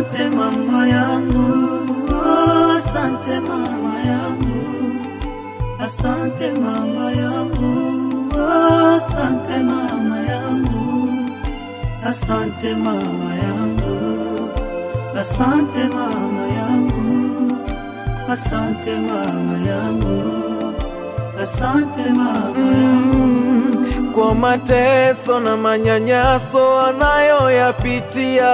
Asante mama yangu, asante mama yangu, asante mama yangu, asante mama yangu, asante mama yangu, asante mama yangu, asante mama yangu, asante mama yangu. Kwa mateso na manyanyaso anayoyapitia,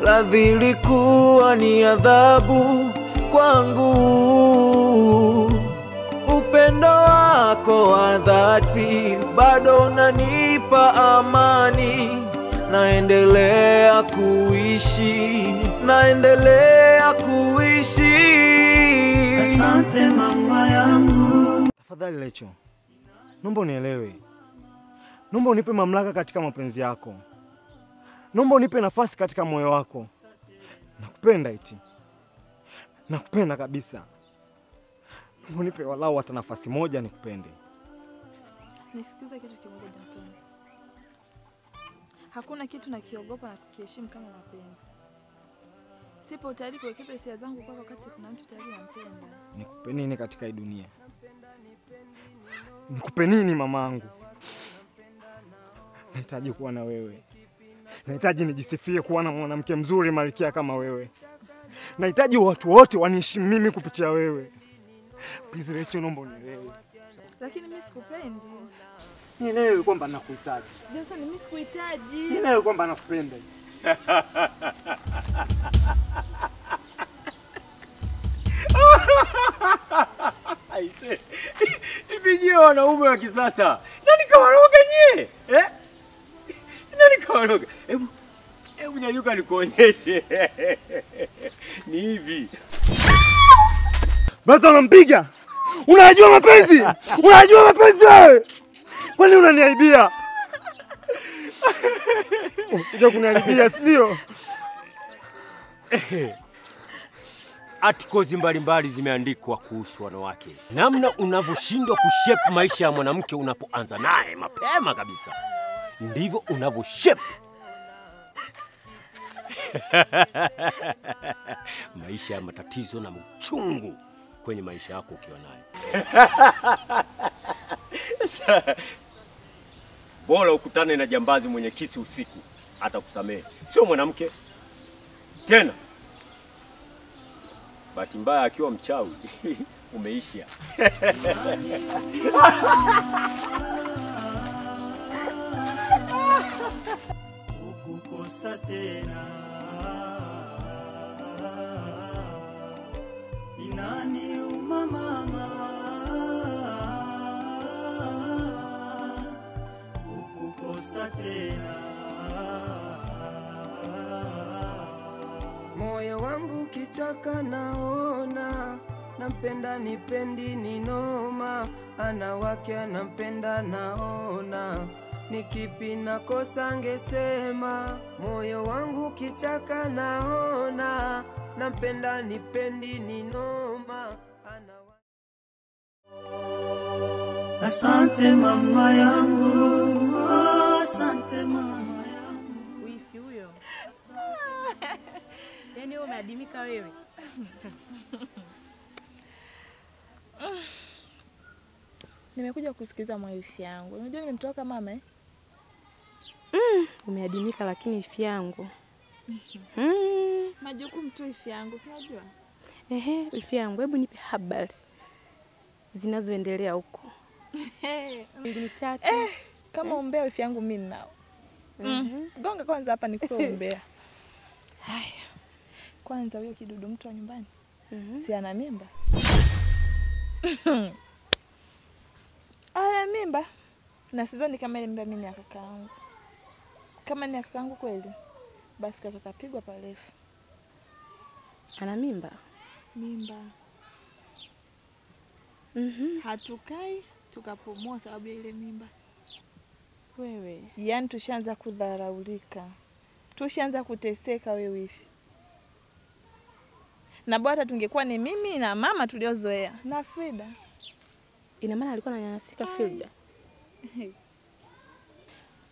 radhi ilikuwa ni adhabu kwangu. Upendo wako wa dhati bado unanipa amani. Naendelea kuishi, naendelea kuishi. Asante mama yangu. Tafadhali Lecho, naomba unielewe. Naomba unipe mamlaka katika mapenzi yako. Naomba unipe nafasi katika moyo wako. Nakupenda eti. Nakupenda kabisa. Naomba unipe walau hata nafasi moja nikupende. Nisikize kitu kimoja Johnson. Hakuna kitu nakiogopa na kukiheshimu kama mapenzi. Sipo tayari kuwekeza hisia zangu kwa wakati kuna mtu tayari nampenda. Nikupe nini katika hii dunia? Nikupe nini mamangu? Nahitaji kuwa na wewe. Nahitaji nijisifie kuwa na mwanamke mzuri malkia kama wewe. Nahitaji watu wote waniheshimu mimi kupitia wewe. Please Rachel, naomba unielewe. Lakini mimi sikupendi. Nielewe kwamba nakuhitaji. Johnson, mimi sikuhitaji. Nielewe kwamba nakupenda. Aise. Tupige wanaume wa kisasa. Nani kawaroga nyie? Nani kawaroga? Hebu nyanyuka nikuonyeshe. Ni hivi. Basi unampiga? Unajua mapenzi? Unajua mapenzi wewe? Kwani unaniaibia? Unataka kuniaibia, sio? Articles mbalimbali zimeandikwa kuhusu wanawake. Namna unavyoshindwa kushape maisha ya mwanamke unapoanza naye mapema kabisa. Ndivyo unavyoshape maisha ya matatizo na uchungu kwenye maisha yako ukiwa naye. Bora ukutane na jambazi mwenye kisi usiku, atakusamehe. Sio mwanamke. Tena bahati mbaya akiwa mchawi umeisha. Ukukosa tena. Inani umamama. Ukukosa tena. Moyo wangu kichaka naona, nampenda nipendi ninoma, ana wake anampenda naona, nikipi nakosa ngesema. Moyo wangu kichaka naona, nampenda nipendi ninoma, ana wake. Asante mama yangu, asante mama yangu. Wifi huyo. Yaani wewe umeadimika wewe. Nimekuja kusikiliza wifi yangu. Unajua nimemtoka mama Umeadimika lakini wifi yangu. Majukumu tu wifi yangu, unajua? Wifi yangu, hebu nipe habari zinazoendelea huko. Kama umbea wifi yangu mimi nao. Gonga kwanza hapa nikupe umbea. Haya. Kwanza huyo kidudu mtu wa nyumbani. Si ana mimba? Ana mimba. Na sidhani kama ile mimba mimi ya kakaangu. Kama ni ya kakaangu kweli, basi kaka kapigwa parefu. Ana mimba? Mimba. Hatukai tukapumua sababu ya ile mimba. Wewe. Yaani tushaanza kudharaulika. Tushaanza kuteseka wewe wifi. Na bora tungekuwa ni mimi na mama tuliozoea na Frida. Ina maana alikuwa ananyanyasika Frida.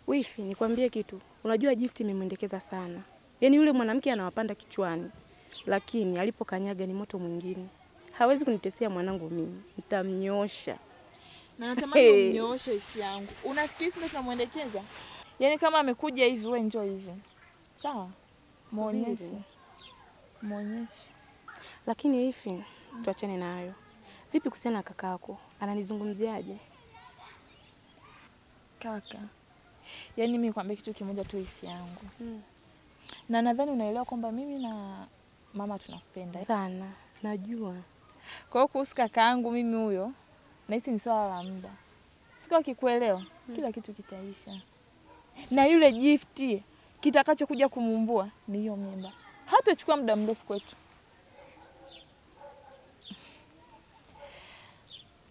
Wifi, nikwambie kitu. Unajua Gift imemwendekeza sana. Yaani yule mwanamke anawapanda kichwani, lakini alipokanyaga ni moto mwingine. Hawezi kunitetea mwanangu mimi, nitamnyosha. Na natamani umnyooshe wifi yangu. Unafikiri sisi tunamwendekeza? Yaani kama amekuja hivi wewe njoo hivi. Sawa? Muonyeshe. Muonyeshe. Lakini wifi, tuachane nayo. Vipi kuhusiana na kakako? Ananizungumziaje? Kaka. Yaani mimi kwambia kitu kimoja tu wifi yangu. Na nadhani unaelewa kwamba mimi na mama tunakupenda Sana, najua. Kwa hiyo kuhusu kakaangu mimi huyo, nahisi ni swala la muda. Siku akikuelewa, kila kitu kitaisha. Na yule gifti kitakachokuja kumumbua ni hiyo mimba. Hatachukua muda mrefu kwetu.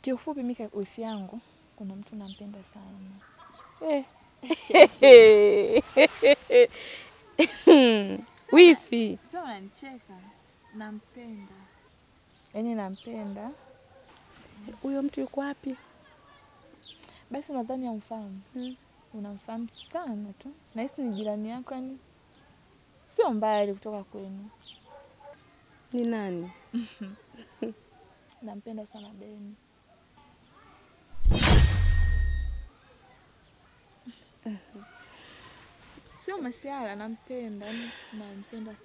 Kiufupi mimi wifi yangu kuna mtu nampenda sana. Wifi. Sio unanicheka. Nampenda. Yaani nampenda. Huyo mtu yuko wapi? Basi unadhani umfahamu? Unamfahamu sana tu. Nahisi ni jirani yako yani. Sio mbali kutoka kwenu. Ni nani? Nampenda sana Beni. Sio masiala, nampenda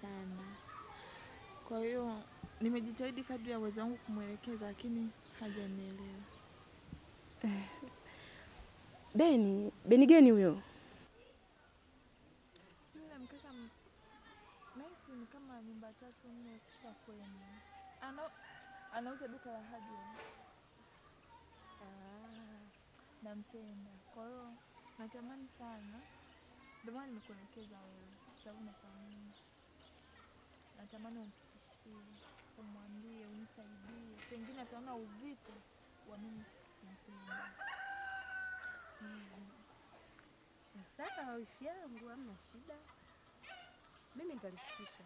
sana. Kwa hiyo nimejitahidi kadri ya uwezo wangu kumwelekeza lakini hajanielewa. Beni gani huyo? Yule mkaka nahisi ni kama nyumba 3-4 kutoka kwenu. Anauza duka la hardware. Nampenda. Kwa hiyo natamani sana. Ndio maana nimekuelekeza wewe. Kwa sababu nafahamu. Natamani umfikishie, umwambie, unisaidie. Pengine ataona uzito wa mimi kumpenda. Sasa wifi yangu hamna shida. Mimi nitalifikisha.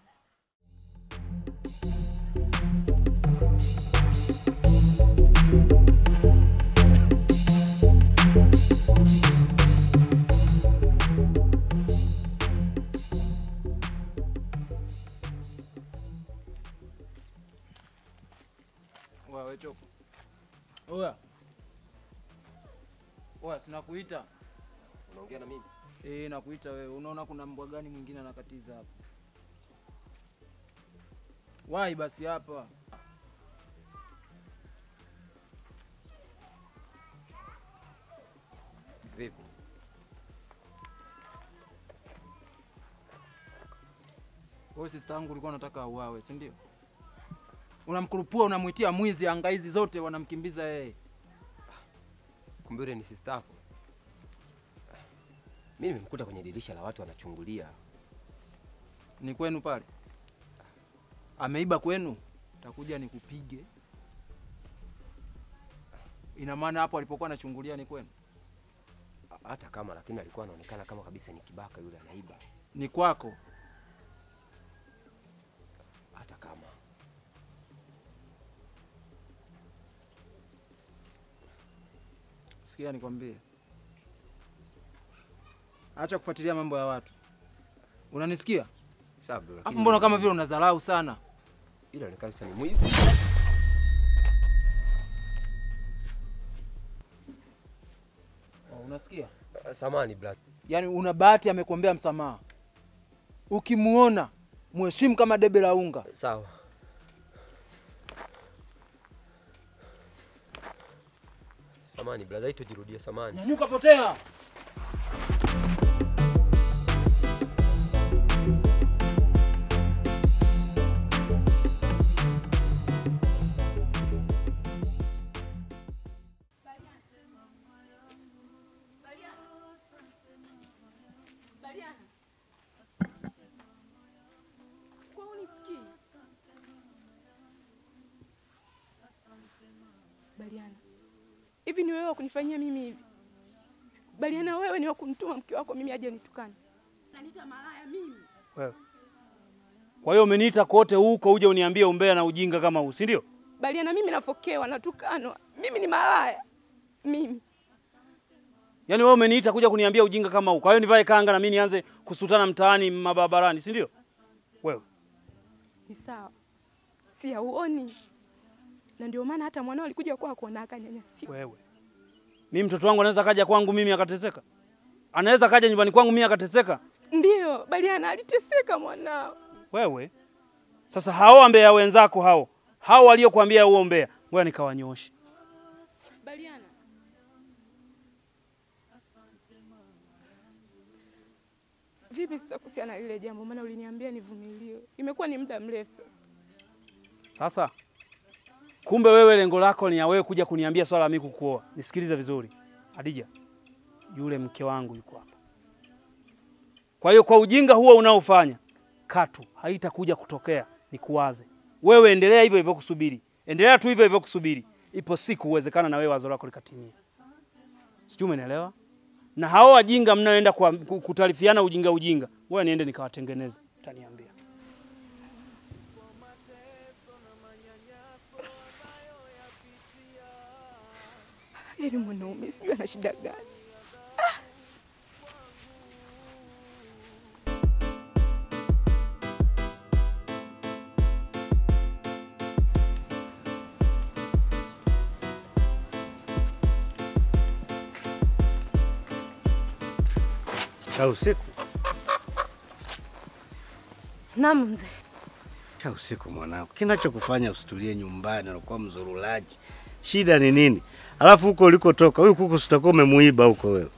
Wewe choko. Oya. Oya, sinakuita. Unaongea na mimi? Nakuita wewe. Unaona kuna mbwa gani mwingine anakatiza hapa? Wai basi hapa. Vipi? Wewe sister yangu ulikuwa unataka auawe, si ndio? Unamkurupua, unamuitia mwizi, anga hizi zote wanamkimbiza yeye. Kumbe yule ni sister yako. Mimi nimemkuta kwenye dirisha la watu wanachungulia. Ni kwenu pale? Ameiba kwenu? Takuja nikupige. Ina maana hapo alipokuwa anachungulia ni kwenu? Hata kama, lakini alikuwa anaonekana kama kabisa ni kibaka yule anaiba. Ni kwako? Hata kama. Sikia nikwambie. Acha kufuatilia mambo ya watu. Unanisikia? Sawa bro. Hapo mbona kama vile unadharau sana? Ile ni kabisa ni mwizi. Unasikia? Samani brother. Yaani una bahati amekuombea msamaha. Ukimuona mheshimu kama debe la unga. Sawa. Samani brother, itojirudia samani. Nyanyuka potea. Baliana. Hivi ni wewe kunifanyia mimi hivi? Baliana, wewe ni wa kumtuma mke wako mimi aje nitukane. Ananiita malaya mimi. Wewe. Kwa hiyo umeniita kote huko uje uniambie umbea na ujinga kama huu, si ndio? Baliana, mimi nafokewa, natukanwa. Mimi ni malaya. Mimi. Yaani wewe umeniita kuja kuniambia ujinga kama huu. Kwa hiyo nivae kanga na mimi nianze kusutana mtaani mababarani, si ndio? Wewe Ni sawa, si hauoni? Na ndio maana hata mwanao alikuja kwako na akanyanyasika. wewe, mimi mtoto wangu anaweza kaja kwangu mimi akateseka? Anaweza kaja nyumbani kwangu mimi akateseka? Ndio, Baliana aliteseka mwanao. Wewe sasa, hao ambea wenzako hao waliokuambia huo mbea, ngoja nikawanyoshe. Baliana, vipi sasa kuhusiana na lile jambo? Maana uliniambia nivumilie, imekuwa ni muda mrefu sasa. Sasa kumbe wewe lengo lako ni ya wewe kuja kuniambia swala la mimi kukuoa. Nisikilize vizuri Hadija, yule mke wangu yuko hapa. Kwa hiyo kwa ujinga huo unaofanya, katu haitakuja kutokea nikuwaze. Wewe endelea hivyo hivyo kusubiri. Endelea tu hivyo hivyo kusubiri. Ipo siku uwezekana na wewe wazo lako likatimia. Sijui umenielewa? Na hao wajinga mnaoenda kutarifiana ujinga, wewe niende nikawatengeneze. Utaniambia. Yaani mwanaume sijui ana shida gani. Cha usiku. Naam mzee. Cha usiku mwanangu. Kinachokufanya usitulie nyumbani na kuwa mzurulaji. Shida ni nini? Alafu huko ulikotoka, huyu kuku sitakuwa umemuiba huko wewe.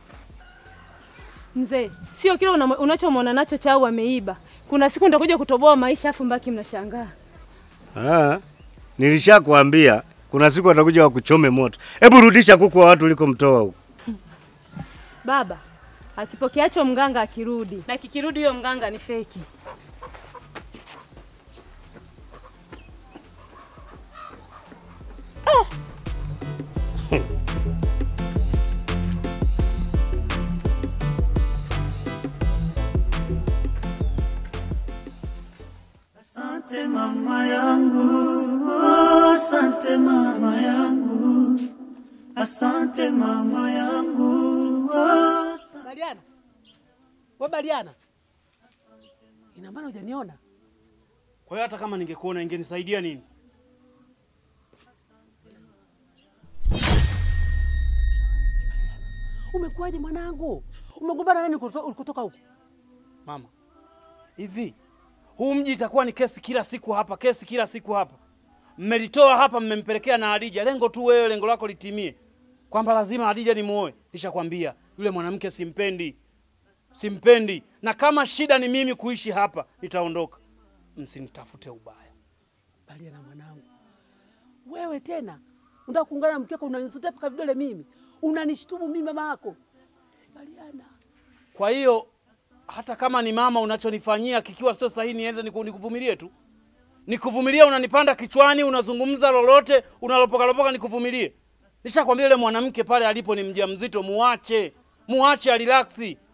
Mzee, sio kile unachomwona nacho chao ameiba. Kuna siku nitakuja kutoboa maisha afu mbaki mnashangaa. Nilishakwambia kuna siku atakuja wakuchome moto. Hebu rudisha kuku wa watu ulikomtoa huko. Baba, akipokeacho mganga akirudi. Na kikirudi huyo mganga ni feki. Asante mama yangu, oh, asante mama yangu, asante mama yangu, oh. Baliana, wewe Baliana, ina maana hujaniona? Kwa hiyo hata kama ningekuona ingenisaidia nini? Umekuaje mwanangu? Umegombana nani kutoka huko? Mama, hivi huu mji itakuwa ni kesi kila siku hapa, kesi kila siku hapa. Mmelitoa hapa mmempelekea na Hadija. Lengo tu wewe lengo lako litimie. Kwamba lazima Hadija nimuoe. Nishakwambia yule mwanamke simpendi. Simpendi. Na kama shida ni mimi kuishi hapa, nitaondoka. Msinitafute ubaya. Baliana mwanangu. Wewe tena unataka kuungana na mke wako unanisutia paka vidole mimi. Unanishtumu mimi mama yako. Baliana. Kwa hiyo hata kama ni mama unachonifanyia kikiwa sio sahihi nianze nikuvumilie tu. Nikuvumilie, unanipanda kichwani, unazungumza lolote, unalopoka nikuvumilie. Nishakwambia yule mwanamke pale alipo ni mjamzito, muache. Muache relax.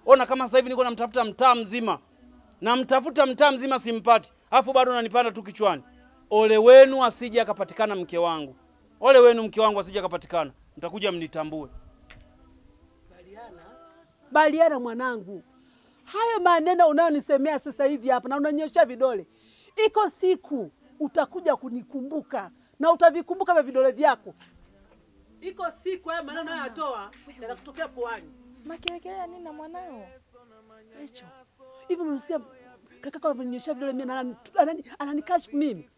Ona kama sasa hivi niko namtafuta mtaa mzima. Namtafuta mtaa mzima simpati. Alafu bado unanipanda tu kichwani. Ole wenu asije akapatikana mke wangu. Ole wenu mke wangu asije akapatikana. Mtakuja mnitambue. Baliana mwanangu. Hayo maneno unayonisemea sasa hivi hapa na unanyosha vidole. Iko siku utakuja kunikumbuka na utavikumbuka vya vidole vyako. Iko siku haya maneno hayatoa na kutokea puani. Makelekele nini na mwanao? Hicho. Hivi mmesikia kaka ananyosha vidole mimi na ananikashifu mimi.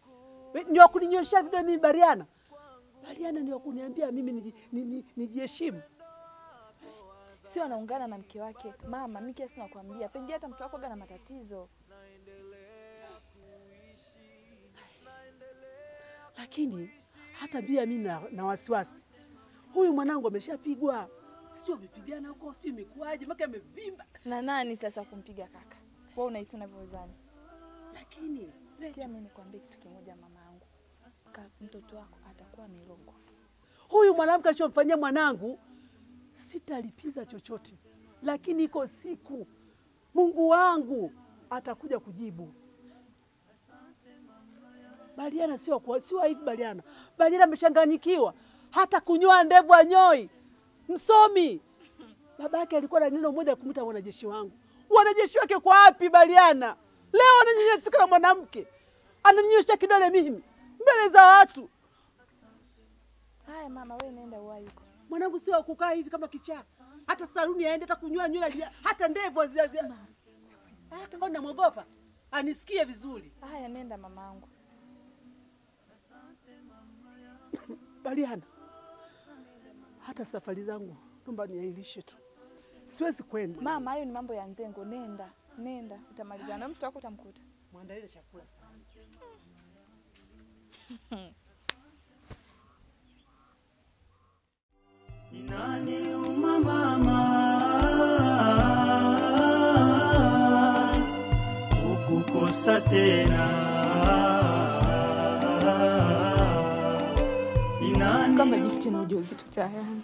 Ni wa kuninyosha vidole mimi Baliana. Baliana ni wa kuniambia mimi nijiheshimu. Sio anaungana na mke wake. Mama, mimi kiasi nakwambia, pengine hata mtu wako ana matatizo. Lakini hata pia mimi na wasiwasi. Huyu mwanangu ameshapigwa. Sio amepigana huko, sio imekuaje, mpaka amevimba. Na nani sasa kumpiga kaka? Wewe unahisi unavyozani. Lakini pia mimi nikwambie kitu kimoja mama yangu. Mtoto wako atakuwa amelogwa. Huyu mwanamke alichomfanyia mwanangu sitalipiza chochote. Lakini iko siku Mungu wangu atakuja kujibu. Baliana sio hivi Baliana. Baliana amechanganyikiwa. Hata kunyoa ndevu anyoi. Msomi. Babake alikuwa na neno moja kumuita wanajeshi wangu. Wanajeshi wake kwa wapi Baliana? Leo ananyanyasika na mwanamke, ananinyosha kidole mimi mbele za watu. Haya mama, wewe nenda uwai huko. Mwanangu sio kukaa hivi kama kichaa. Hata saluni aende, hata kunyoa nywele, hata ndevu zia. Hata kama namwogopa, anisikie vizuri. Haya nenda mamangu. Baliana, hata safari zangu naomba niailishe tu. Siwezi kwenda. Mama, hayo ni mambo ya Nzengo. Nenda, utamalizana na mtoto wako, utamkuta. Muandalie chakula sana. Inani mama ukukosa tena. Inani kama Gift na ujauzito tayari.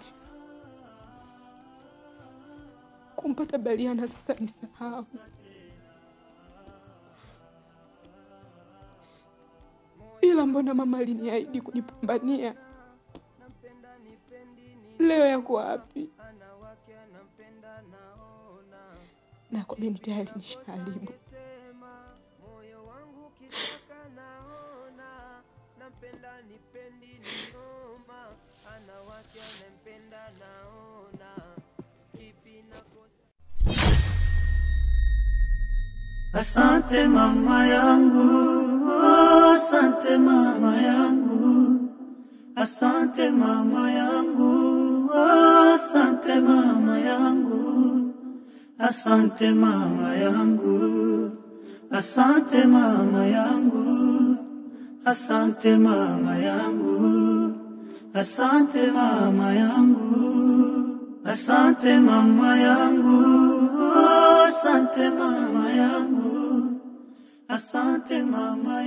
Kumpata Baliana sasa nisahau. Ila mbona mama aliniahidi kunipambania? Leo yako wapi? Na kwa mimi tayari nishaharibu. Asante mama yangu, oh, asante mama yangu. Asante mama yangu, oh, asante mama yangu. Asante mama yangu, asante mama yangu. Asante mama yangu, asante mama yangu. Asante mama yangu, oh, asante mama yangu. Asante mama